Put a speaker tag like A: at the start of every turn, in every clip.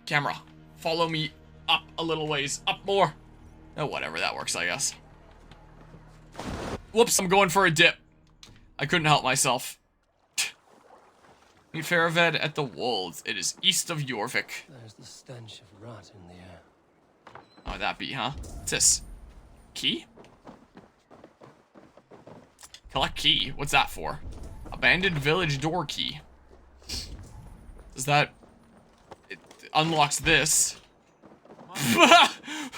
A: Camera, follow me up a little ways. Up more. Oh, whatever, that works, I guess. Whoops, I'm going for a dip. I couldn't help myself. Meet Faraved at the Wolds. It is east of Jorvik.
B: There's the stench of rot in the air.
A: Oh, that be, huh? What's this? Key? Collect key. What's that for? Abandoned village door key. Does that... It unlocks this.
C: It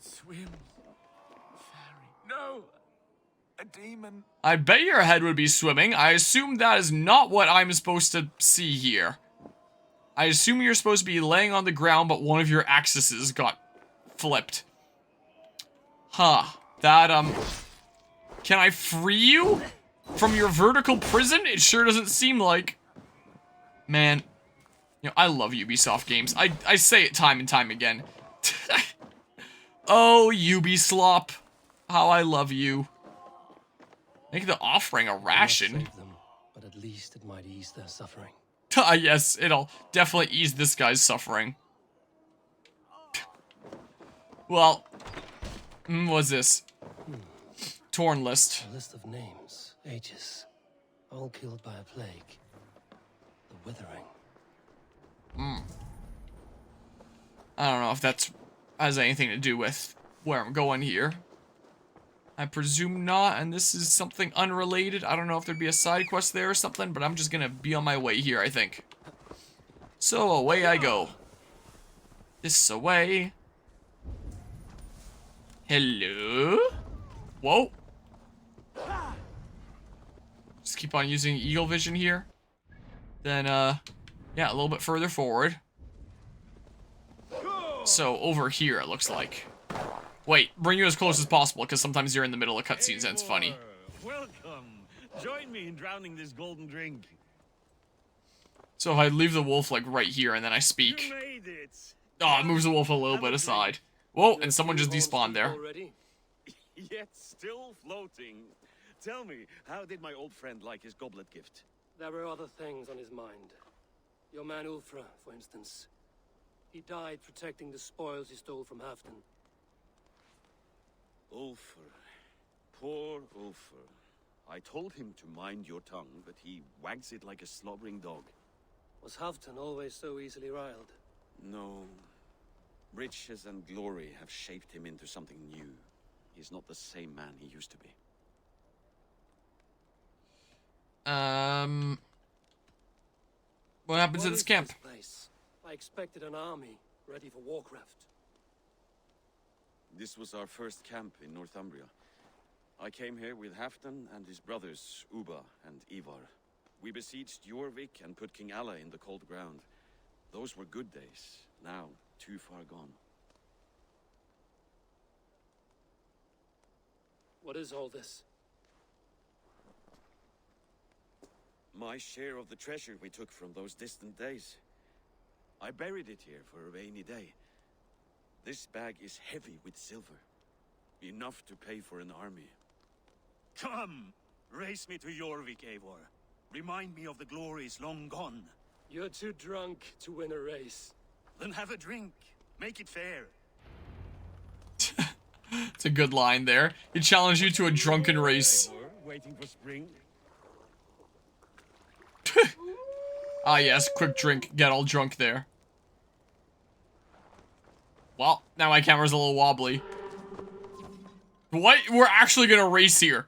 C: swims. Fairy. No! A demon.
A: I bet your head would be swimming. I assume that is not what I'm supposed to see here. I assume you're supposed to be laying on the ground, but one of your axes got flipped. Huh. That, Can I free you from your vertical prison? It sure doesn't seem like. Man. You know, I love Ubisoft games. I say it time and time again. Oh, Ubislop. How I love you. Make the offering a ration.
B: Save them, but at least it might ease their suffering.
A: Yes, it'll definitely ease this guy's suffering. Well, what's this? Torn list.
B: A list of names, ages, all killed by a plague. The Withering.
A: I don't know if that's has anything to do with where I'm going here. I presume not, and this is something unrelated. I don't know if there'd be a side quest there or something, but I'm just gonna be on my way here, I think. So, away I go. This away. Hello? Whoa. Just keep on using eagle vision here. Then, yeah, a little bit further forward. So, over here, it looks like. Wait, bring you as close as possible, because sometimes you're in the middle of cutscenes and it's funny.
D: Welcome. Join me in drowning this golden drink.
A: So if I leave the wolf, like, right here, and then I speak.
D: You made it.
A: Oh, it moves the wolf a little bit aside. Whoa, and someone just despawned there.
B: Already?
D: Yet still floating. Tell me, how did my old friend like his goblet gift?
B: There were other things on his mind. Your man Ulfra, for instance. He died protecting the spoils he stole from Halfdan.
D: Ulfr. Poor Ulfr. I told him to mind your tongue, but he wags it like a slobbering dog.
B: Was Halfdan always so easily riled?
D: No. Riches and glory have shaped him into something new. He's not the same man he used to be.
A: What happens at this camp?
B: This place? I expected an army ready for Warcraft.
D: This was our first camp in Northumbria. I came here with Halfdan and his brothers, Uba and Ivar. We besieged Jorvik and put King Alla in the cold ground. Those were good days, now too far gone.
B: What is all this?
D: My share of the treasure we took from those distant days. I buried it here for a rainy day. This bag is heavy with silver. Enough to pay for an army.
E: Come! Race me to Jorvik, Eivor. Remind me of the glories long gone.
B: You're too drunk to win a race.
E: Then have a drink. Make it fair.
A: It's a good line there. He challenged you to a drunken race.
D: Waiting for spring.
A: Ah yes, quick drink, get all drunk there. Well, now my camera's a little wobbly. What? We're actually gonna race here.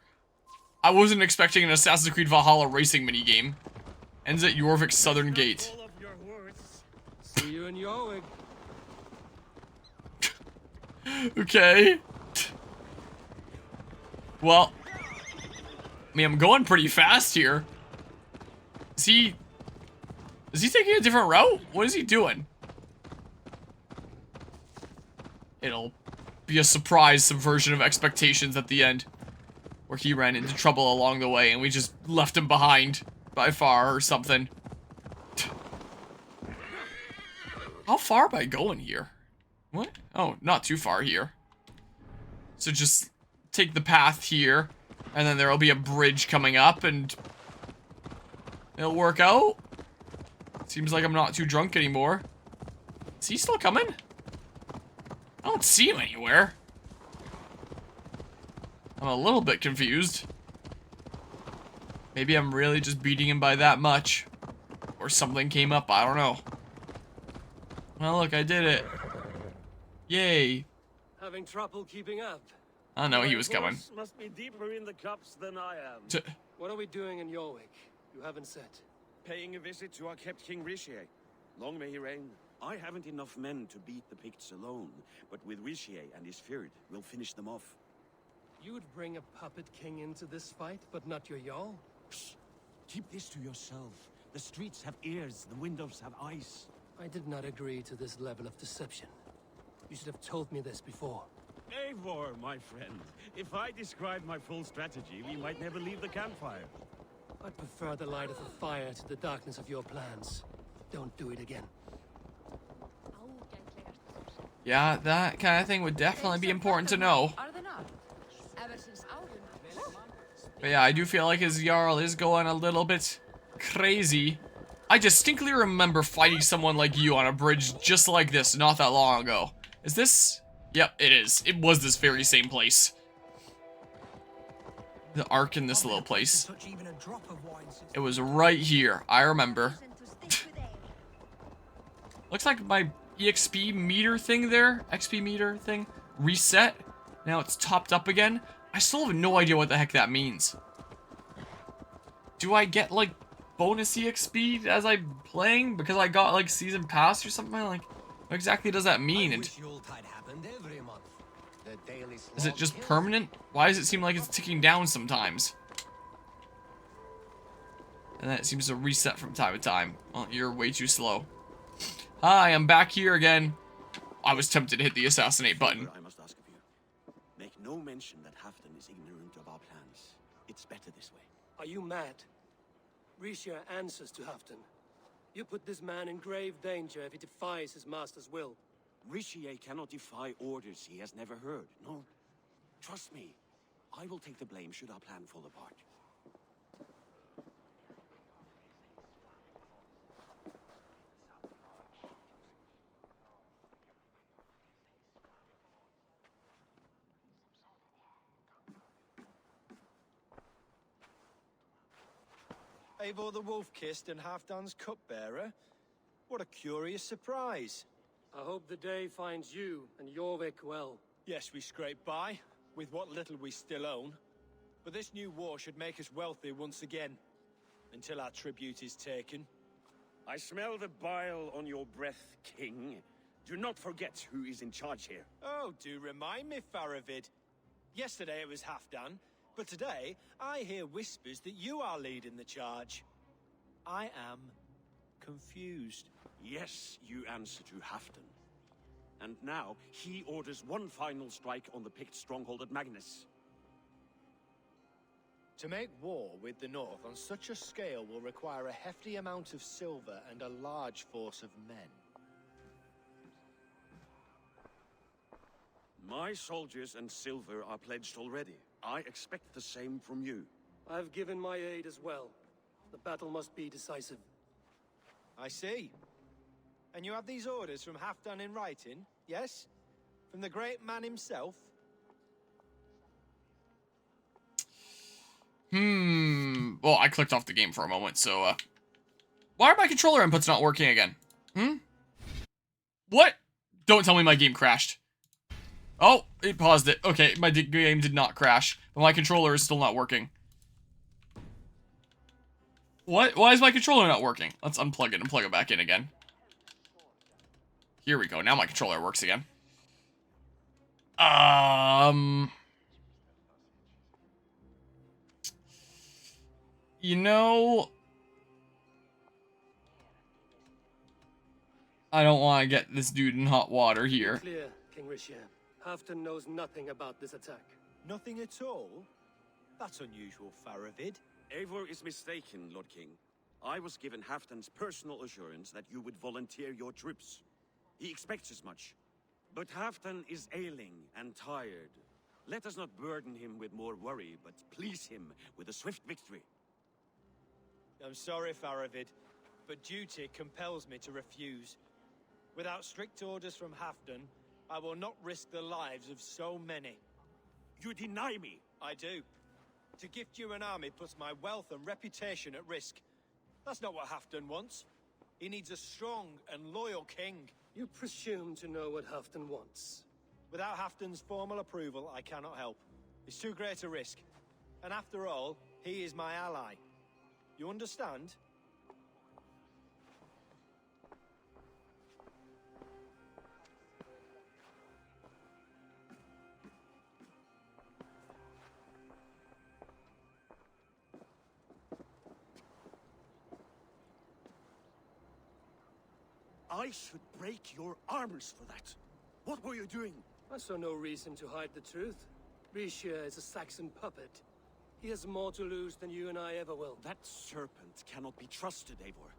A: I wasn't expecting an Assassin's Creed Valhalla racing minigame. Ends at Jorvik's southern gate.
D: All of your words.
B: See you in Jorvik.
A: Okay. Well, I mean, I'm going pretty fast here. Is he taking a different route? What is he doing? It'll be a surprise subversion of expectations at the end. Where he ran into trouble along the way and we just left him behind by far or something. How far am I going here? What? Oh, not too far here. So just take the path here, and then there'll be a bridge coming up, and it'll work out. Seems like I'm not too drunk anymore. Is he still coming? I don't see him anywhere. I'm a little bit confused. Maybe I'm really just beating him by that much. Or something came up, I don't know. Well, look, I did it. Yay.
B: Having trouble keeping up.
A: I know he was coming.
E: Must be deeper in the cups than I am.
B: What are we doing in Jorvik? You haven't said.
D: Paying a visit to our kept King Richier. Long may he reign. I haven't enough men to beat the Picts alone, but with Richier and his Fyrd, we'll finish them off.
B: You would bring a puppet king into this fight, but not your Jarl?
E: Psst. Keep this to yourself. The streets have ears, the windows have eyes.
B: I did not agree to this level of deception. You should have told me this before.
E: Eivor, my friend. If I described my full strategy, we might never leave the campfire.
B: I'd prefer the light of the fire to the darkness of your plans. Don't do it again.
A: Yeah, that kind of thing would definitely be important to know. But yeah, I do feel like his Jarl is going a little bit crazy. I distinctly remember fighting someone like you on a bridge just like this not that long ago. Is this? Yep, it is. It was this very same place. The arc in this little place. It was right here. I remember. Looks like my EXP meter thing there, XP meter thing, reset. Now it's topped up again. I still have no idea what the heck that means. Do I get like bonus EXP as I'm playing because I got like season pass or something? Like, what exactly does that mean? And is it just permanent? Why does it seem like it's ticking down sometimes? And then it seems to reset from time to time. Well, you're way too slow. Hi, I'm back here again. I was tempted to hit the assassinate button.
D: I must ask of you. Make no mention that Halfdan is ignorant of our plans. It's better this way.
B: Are you mad? Richier answers to Halfdan. You put this man in grave danger if he defies his master's will.
D: Richier cannot defy orders he has never heard. No, trust me. I will take the blame should our plan fall apart.
F: Eivor the Wolf-Kissed and Halfdan's cupbearer? What a curious surprise.
B: I hope the day finds you and Jorvik well.
F: Yes, we scrape by, with what little we still own. But this new war should make us wealthy once again, until our tribute is taken.
D: I smell the bile on your breath, King. Do not forget who is in charge here.
F: Oh, do remind me, Faravid. Yesterday it was Halfdan, but today I hear whispers that you are leading the charge. I am confused.
D: Yes, you answer to Halfdan. And now, he orders one final strike on the Pict stronghold at Magnus.
F: To make war with the North on such a scale will require a hefty amount of silver and a large force of men.
D: My soldiers and silver are pledged already. I expect the same from you.
B: I've given my aid as well. The battle must be decisive.
F: I see. And you have these orders from Halfdan in writing, yes? From the great man himself?
A: Well, I clicked off the game for a moment, so, why are my controller inputs not working again? What? Don't tell me my game crashed. Oh, it paused it. Okay, my game did not crash, but my controller is still not working. What? Why is my controller not working? Let's unplug it and plug it back in again. Here we go. Now my controller works again. You know, I don't want to get this dude in hot water here.
B: Clear, King Richier. Halfdan knows nothing about this attack.
F: Nothing at all? That's unusual, Faravid.
D: Eivor is mistaken, Lord King. I was given Halfdan's personal assurance that you would volunteer your troops. He expects as much. But Halfdan is ailing and tired. Let us not burden him with more worry, but please him with a swift victory.
F: I'm sorry, Faravid, but duty compels me to refuse. Without strict orders from Halfdan, I will not risk the lives of so many.
E: You deny me.
F: I do. To gift you an army puts my wealth and reputation at risk. That's not what Halfdan wants. He needs a strong and loyal king.
B: You presume to know what Halfdan wants.
F: Without Halfdan's formal approval, I cannot help. It's too great a risk. And after all, he is my ally. You understand?
E: I should break your armors for that. What were you doing?
B: I saw no reason to hide the truth. Rishia is a Saxon puppet. He has more to lose than you and I ever will.
E: That serpent cannot be trusted, Eivor.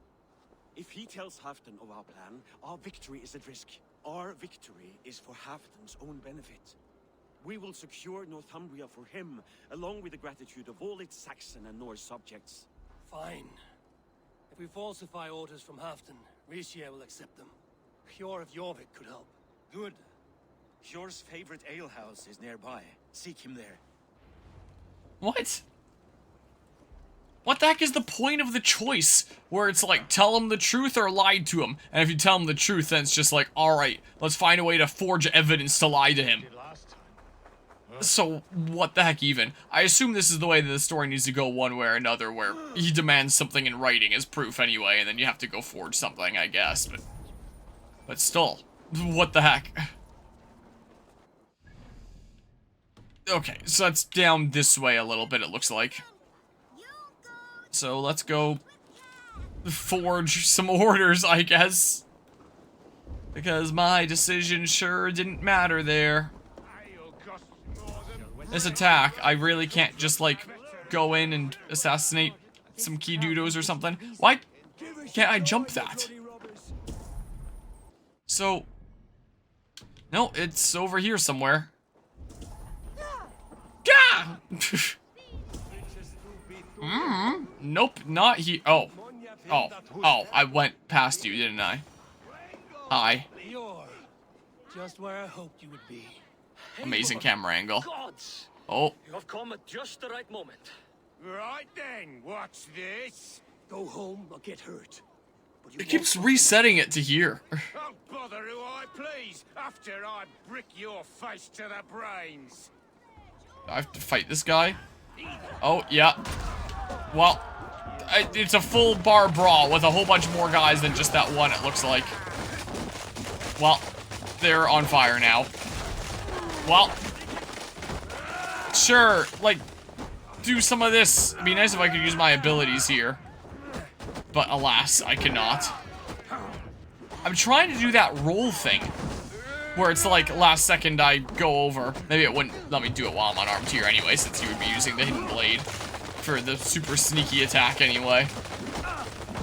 E: If he tells Halfdan of our plan, our victory is at risk. Our victory is for Halfdan's own benefit. We will secure Northumbria for him, along with the gratitude of all its Saxon and Norse subjects.
B: Fine. If we falsify orders from Halfdan, Rishia will accept them. Hjor of Jorvik could help.
E: Good. Hjor's favorite alehouse is nearby. Seek him there.
A: What? What the heck is the point of the choice? Where it's like, tell him the truth or lie to him. And if you tell him the truth, then it's just like, alright, let's find a way to forge evidence to lie to him. So, what the heck even? I assume this is the way that the story needs to go one way or another, where he demands something in writing as proof anyway, and then you have to go forge something, I guess, but still, what the heck? Okay, so that's down this way a little bit, it looks like. So, let's go forge some orders, I guess. Because my decision sure didn't matter there. This attack, I really can't just, like, go in and assassinate some key doodles or something. Why can't I jump that? So, no, it's over here somewhere. Gah! Nope, not here. Oh, I went past you, didn't I? Hi.
B: You're just where I hoped you would be.
A: Amazing camera angle.
B: Gods!
A: Oh.
B: You have come at just the right moment.
F: Right then, what's this?
B: Go home or get hurt. But you
A: It keeps
B: won't-
A: resetting it to here.
F: I'll bother who I please, after I brick your face to the brains.
A: I have to fight this guy? Oh, yeah. Well, it's a full bar brawl with a whole bunch more guys than just that one, it looks like. Well, they're on fire now. Well, sure, like, do some of this. It'd be nice if I could use my abilities here. But alas, I cannot. I'm trying to do that roll thing. Where it's like, last second I go over. Maybe it wouldn't let me do it while I'm unarmed here anyway, since you would be using the hidden blade for the super sneaky attack anyway.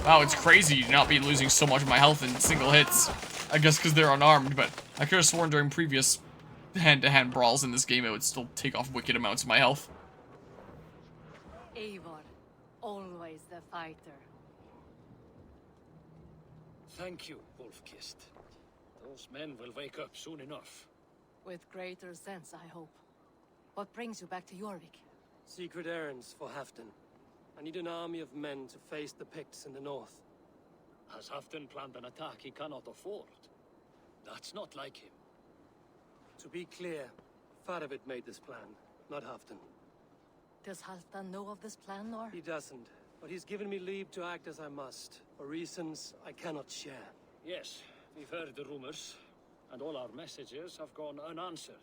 A: Wow, it's crazy to not be losing so much of my health in single hits. I guess because they're unarmed, but I could have sworn during previous hand-to-hand brawls in this game, it would still take off wicked amounts of my health.
G: Eivor, always the fighter.
B: Thank you, Wolf-Kissed. Those men will wake up soon enough.
G: With greater sense, I hope. What brings you back to Jorvik?
B: Secret errands for Halfdan. I need an army of men to face the Picts in the north. Has Halfdan planned an attack he cannot afford? That's not like him. To be clear, Faravid made this plan, not Halfdan.
G: Does Halfdan know of this plan, or?
B: He doesn't, but he's given me leave to act as I must, for reasons I cannot share. Yes, we've heard the rumors, and all our messages have gone unanswered.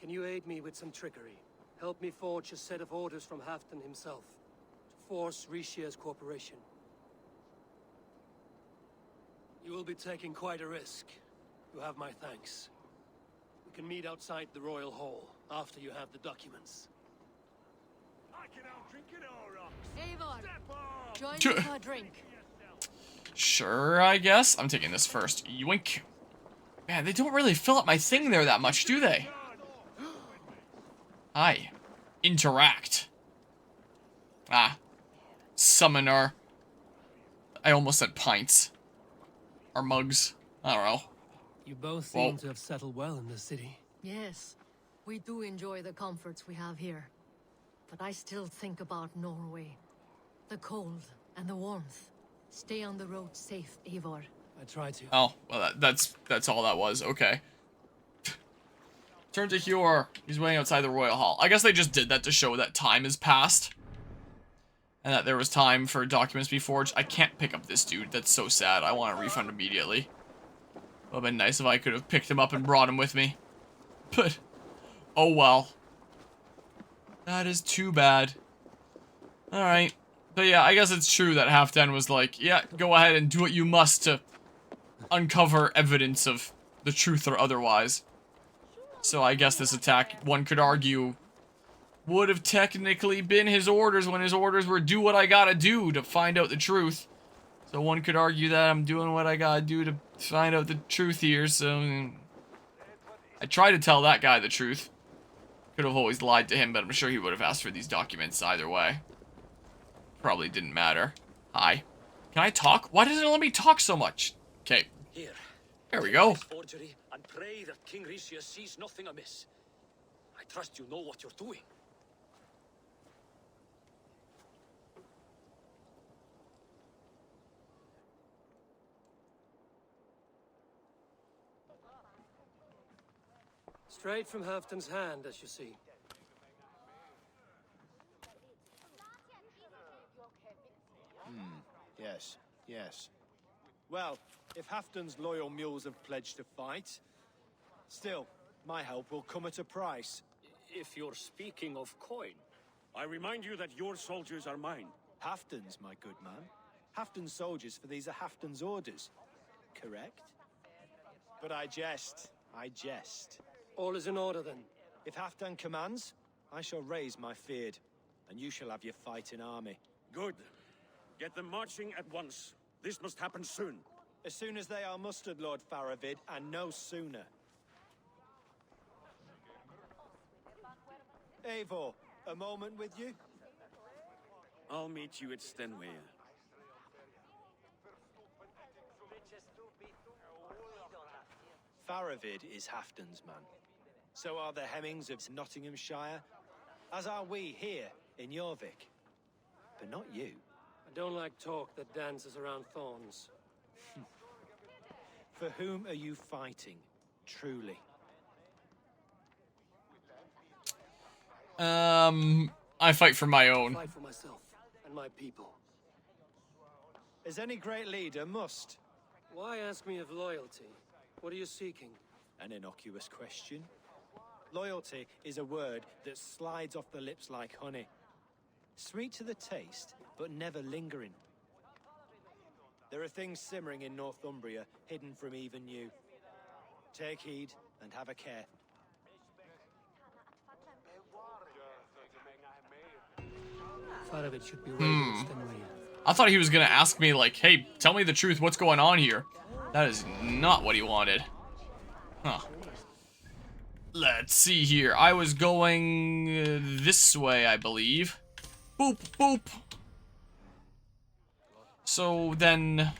B: Can you aid me with some trickery? Help me forge a set of orders from Halfdan himself, to force Rishia's cooperation. You will be taking quite a risk. You have my thanks. We can meet outside the Royal Hall, after you have the documents.
F: I can out-drink an Aurochs.
G: Eivor,
F: Step on!
G: join me for a drink.
A: Sure, I guess. I'm taking this first. Yoink. Man, they don't really fill up my thing there that much, do they? Hi. Interact. Ah. Summoner. I almost said pints. Or mugs. I don't know.
B: You both
A: Well-
B: seem to have settled well in the city.
G: Yes, we do enjoy the comforts we have here. But I still think about Norway. The cold and the warmth. Stay on the road safe, Eivor.
B: I try to.
A: Oh, well, that's all that was. Okay. Turn to Hjor. He's waiting outside the Royal Hall. I guess they just did that to show that time has passed. And that there was time for documents to be forged. I can't pick up this dude. That's so sad. I want a refund immediately. Would have been nice if I could have picked him up and brought him with me. But, oh well. That is too bad. Alright. But yeah, I guess it's true that Halfdan was like, yeah, go ahead and do what you must to uncover evidence of the truth or otherwise. So I guess this attack, one could argue, would have technically been his orders when his orders were do what I gotta do to find out the truth. So one could argue that I'm doing what I gotta do to find out the truth here, so I try to tell that guy the truth. Could have always lied to him, but I'm sure he would have asked for these documents either way. Probably didn't matter. Hi. Can I talk? Why doesn't it let me talk so much? Okay.
B: Here.
A: There we go.
B: Forgery, and pray that King Ricius sees nothing amiss. I trust you know what you're doing. Straight from Halfdan's hand, as you see.
F: Yes, yes. Well, if Halfdan's loyal mules have pledged to fight, still, my help will come at a price.
B: If you're speaking of coin,
D: I remind you that your soldiers are mine.
F: Halfdan's, my good man. Halfdan's soldiers, for these are Halfdan's orders. Correct? But I jest. I jest.
B: all is in order then.
F: If Halfdan commands, I shall raise my feared, and you shall have your fighting army.
D: Good. Get them marching at once. This must happen soon.
F: As soon as they are mustered, Lord Faravid, and no sooner. Eivor, a moment with you?
D: I'll meet you at Stenway.
F: Faravid is Halfdan's man. So are the Hemmings of Nottinghamshire, as are we here in Jorvik. But not you.
B: I don't like talk that dances around thorns.
F: For whom are you fighting, truly?
A: I fight for my own.
B: Fight for myself and my people.
F: As any great leader must.
B: Why ask me of loyalty? What are you seeking?
F: An innocuous question. Loyalty is a word that slides off the lips like honey. Sweet to the taste, but never lingering. There are things simmering in Northumbria, hidden from even you. Take heed and have a care.
B: Faravid should be waiting at Stenway.
A: I thought he was gonna ask me like, hey, tell me the truth, what's going on here? That is not what he wanted. Huh. Let's see here. I was going this way, I believe. Boop, boop. So then...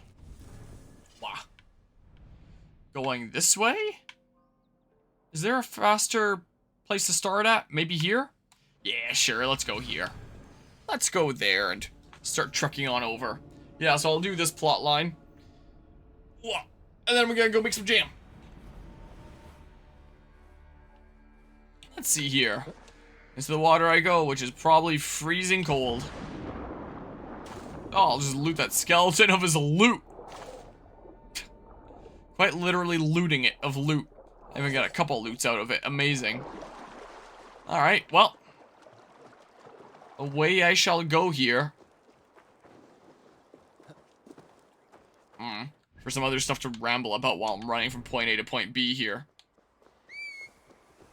A: Wow. Going this way? Is there a faster place to start at? Maybe here? Yeah, sure, let's go here. Let's go there and start trucking on over. Yeah, so I'll do this plot line. And then we're gonna go make some jam. Let's see here. Into the water I go, which is probably freezing cold. Oh, I'll just loot that skeleton of his loot. Quite literally looting it of loot. I even got a couple loots out of it. Amazing. Alright, well. Away I shall go here. For some other stuff to ramble about while I'm running from point A to point B here.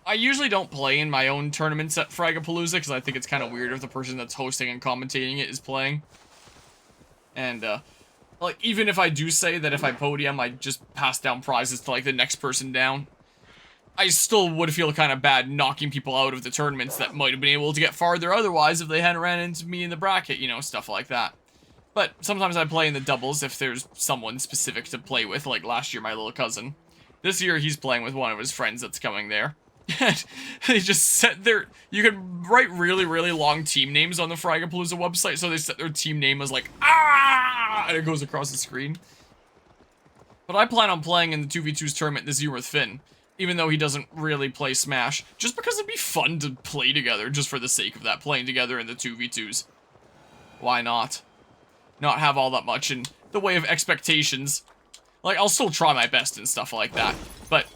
A: I usually don't play in my own tournaments at Fragapalooza because I think it's kind of weird if the person that's hosting and commentating it is playing. And, like, even if I do say that if I podium, I just pass down prizes to, like, the next person down, I still would feel kind of bad knocking people out of the tournaments that might have been able to get farther otherwise if they hadn't ran into me in the bracket, you know, stuff like that. But sometimes I play in the doubles if there's someone specific to play with, like last year my little cousin. This year he's playing with one of his friends that's coming there. And they just set their... You can write really, really long team names on the Fragapalooza website, so they set their team name as like, ah! And it goes across the screen. But I plan on playing in the 2v2s tournament this year with Finn, even though he doesn't really play Smash, just because it'd be fun to play together, just for the sake of that, playing together in the 2v2s. Why not? Not have all that much in the way of expectations. Like, I'll still try my best and stuff like that, but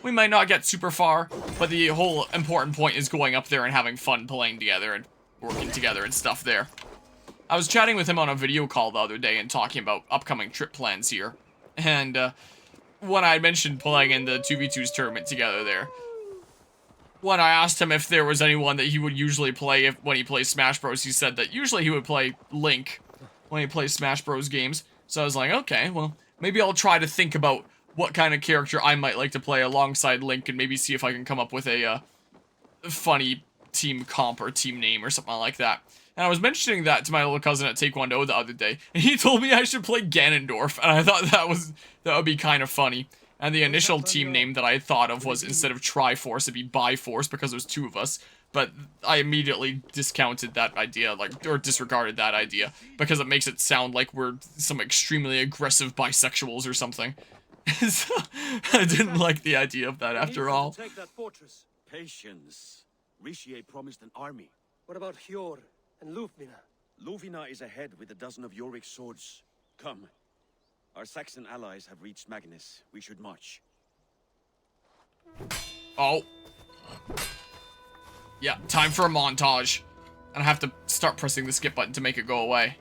A: we might not get super far, but the whole important point is going up there and having fun playing together and working together and stuff there. I was chatting with him on a video call the other day and talking about upcoming trip plans here, and when I mentioned playing in the 2v2s tournament together there, when I asked him if there was anyone that he would usually play when he plays Smash Bros, he said that usually he would play Link when he plays Smash Bros games. So I was like, okay, well, maybe I'll try to think about what kind of character I might like to play alongside Link and maybe see if I can come up with a funny team comp or team name or something like that. And I was mentioning that to my little cousin at Taekwondo the other day, and he told me I should play Ganondorf, and I thought that would be kind of funny. And the initial team name that I thought of was, instead of Triforce, it'd be Biforce, because there's two of us. But I immediately discounted that idea, or disregarded that idea, because it makes it sound like we're some extremely aggressive bisexuals or something. So, I didn't like the idea of that after all.
B: Take that fortress.
E: Patience. Richier promised an army.
B: What about Hjor and Lufmina?
E: Lovina is ahead with a dozen of Jorvik's swords. Come. Our Saxon allies have reached Magnus. We should march.
A: Oh. Yeah, time for a montage. And I have to start pressing the skip button to make it go away.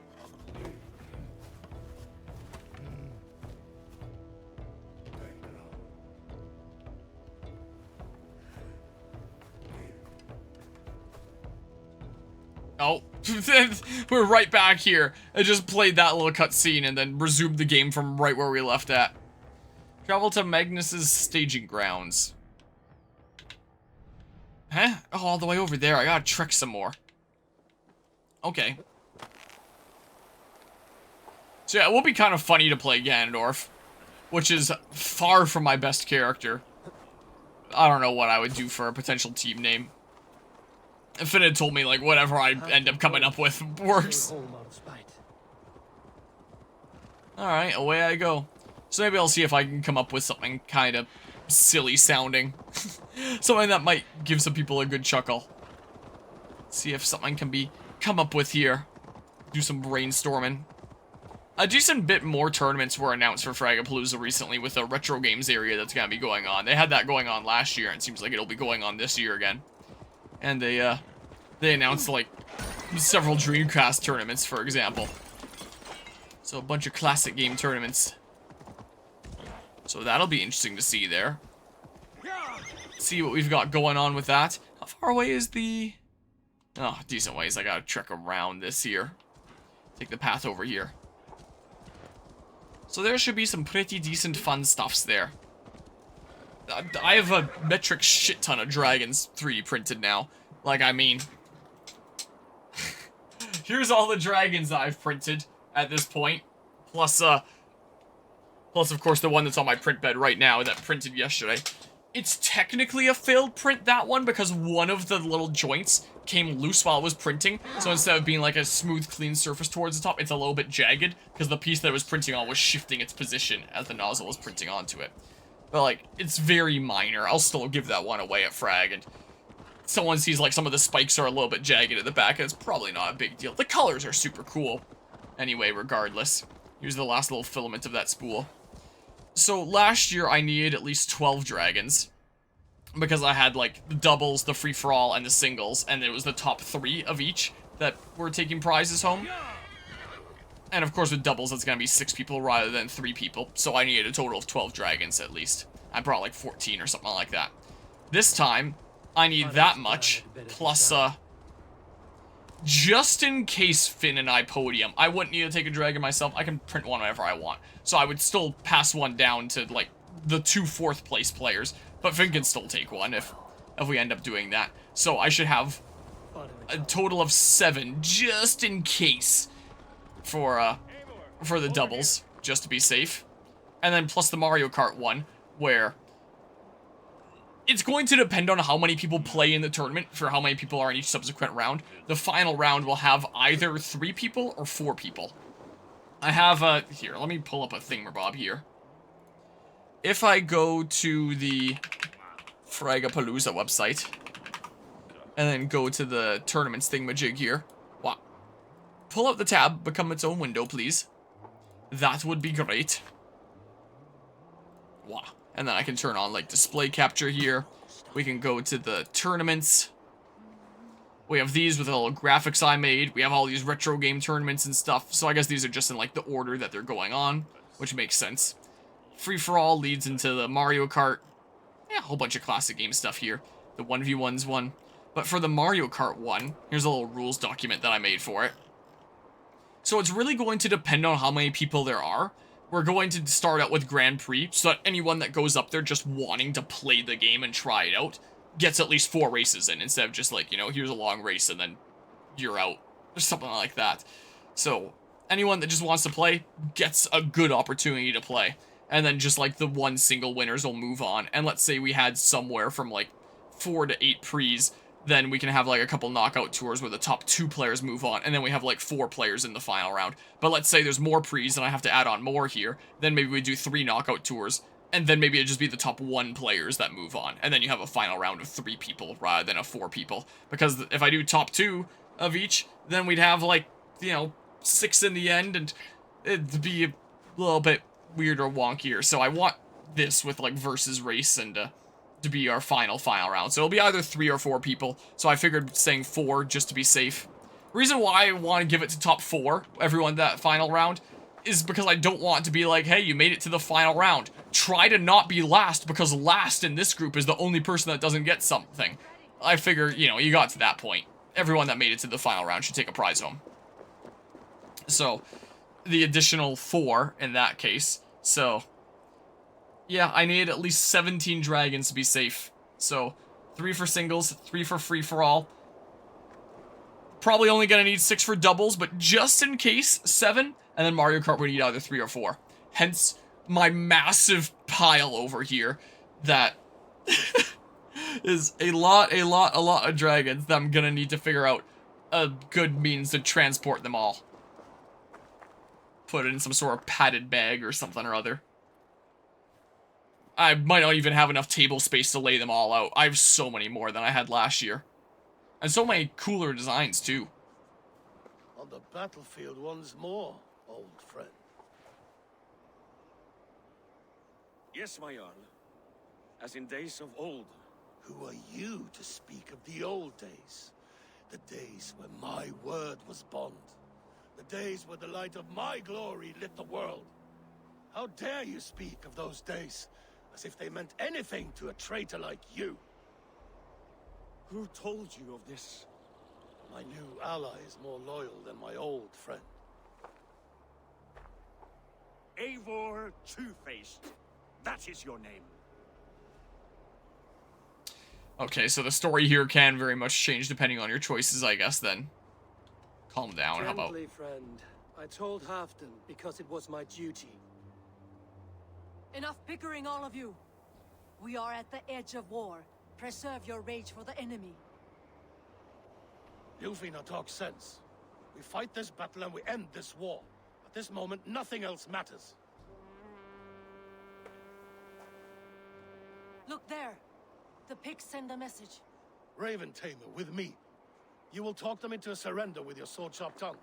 A: Oh, we're right back here. I just played that little cutscene and then resumed the game from right where we left at. Travel to Magnus's staging grounds. Huh? Oh, all the way over there. I gotta trek some more. Okay. So yeah, it will be kind of funny to play Ganondorf, which is far from my best character. I don't know what I would do for a potential team name. If it had told me, like, whatever I end up coming up with works. Alright, away I go. So maybe I'll see if I can come up with something kind of silly sounding. Something that might give some people a good chuckle. See if something can be come up with here. Do some brainstorming. A decent bit more tournaments were announced for Fragapalooza recently with the retro games area that's gonna be going on. They had that going on last year, and it seems like it'll be going on this year again. And they announced, like, several Dreamcast tournaments, for example. So a bunch of classic game tournaments. So that'll be interesting to see there. See what we've got going on with that. How far away is the... Oh, decent ways. I gotta trek around this here. Take the path over here. So there should be some pretty decent fun stuffs there. I have a metric shit ton of dragons 3D printed now. Like, I mean... Here's all the dragons I've printed at this point. Plus, of course, the one that's on my print bed right now that printed yesterday. It's technically a failed print, that one, because one of the little joints came loose while it was printing. So instead of being like a smooth, clean surface towards the top, it's a little bit jagged, because the piece that it was printing on was shifting its position as the nozzle was printing onto it. But, like, it's very minor. I'll still give that one away at Frag, and someone sees, like, some of the spikes are a little bit jagged at the back, and it's probably not a big deal. The colors are super cool. Anyway, regardless. Here's the last little filament of that spool. So, last year I needed at least 12 dragons. Because I had, like, the doubles, the free-for-all, and the singles, and it was the top 3 of each that were taking prizes home. And of course with doubles, it's gonna be 6 people rather than 3 people, so I needed a total of 12 dragons at least. I brought like 14 or something like that. This time, I need that much, plus, just in case Finn and I podium. I wouldn't need to take a dragon myself, I can print one whenever I want. So I would still pass one down to, like, the 2 4th place players, but Finn can still take one if we end up doing that. So I should have a total of 7, just in case, for the doubles, just to be safe. And then plus the Mario Kart one, where it's going to depend on how many people play in the tournament for how many people are in each subsequent round. The final round will have either 3 people or 4 people. I have here, let me pull up a thingamabob here. If I go to the Fragapalooza website, and then go to the tournaments thingamajig here, wow. Pull out the tab, become its own window, please. That would be great. Wow. And then I can turn on, like, display capture here. We can go to the tournaments. We have these with the little graphics I made. We have all these retro game tournaments and stuff. So I guess these are just in, like, the order that they're going on, which makes sense. Free-for-all leads into the Mario Kart. Yeah, a whole bunch of classic game stuff here. The 1v1's one. But for the Mario Kart one, here's a little rules document that I made for it. So it's really going to depend on how many people there are. We're going to start out with Grand Prix, so that anyone that goes up there just wanting to play the game and try it out gets at least 4 races in, instead of just like, you know, here's a long race and then you're out, or something like that. So anyone that just wants to play gets a good opportunity to play. And then just like the 1 single winners will move on. And let's say we had somewhere from like 4 to 8 pre's, then we can have like a couple knockout tours where the top 2 players move on, and then we have like 4 players in the final round. But let's say there's more pre's and I have to add on more here, then maybe we do 3 knockout tours, and then maybe it'd just be the top 1 players that move on, and then you have a final round of 3 people rather than a 4 people. Because if I do top 2 of each, then we'd have like, you know, 6 in the end, and it'd be a little bit weird or wonkier. So I want this with like versus race and to be our final round. So it'll be either 3 or 4 people. So I figured saying 4 just to be safe. Reason why I want to give it to top 4, everyone that final round, is because I don't want to be like, hey, you made it to the final round. Try to not be last, because last in this group is the only person that doesn't get something. I figure, you know, you got to that point. Everyone that made it to the final round should take a prize home. So, the additional 4 in that case. So, yeah, I need at least 17 dragons to be safe. So, 3 for singles, 3 for free-for-all. Probably only gonna need 6 for doubles, but just in case, 7. And then Mario Kart would need either 3 or 4. Hence, my massive pile over here that is a lot of dragons that I'm gonna need to figure out a good means to transport them all. Put it in some sort of padded bag or something or other. I might not even have enough table space to lay them all out. I have so many more than I had last year. And so many cooler designs, too.
B: On the battlefield once more, old friend.
D: Yes, my Jarl. As in days of old.
B: Who are you to speak of the old days? The days when my word was bond. The days where the light of my glory lit the world. How dare you speak of those days as if they meant anything to a traitor like you?
E: Who told you of this?
B: My new ally is more loyal than my old friend.
E: Eivor Two-Faced. That is your name.
A: Okay, so the story here can very much change depending on your choices, I guess, then. Calm down, how about...
B: Gently, friend. I told Halfdan because it was my duty.
G: Enough bickering, all of you. We are at the edge of war. Preserve your rage for the enemy.
B: Ilfina talks sense. We fight this battle and we end this war. At this moment, nothing else matters.
G: Look there. The pigs send a message.
B: Raven Tamer, with me. You will talk them into a surrender with your sword-sharp tongue.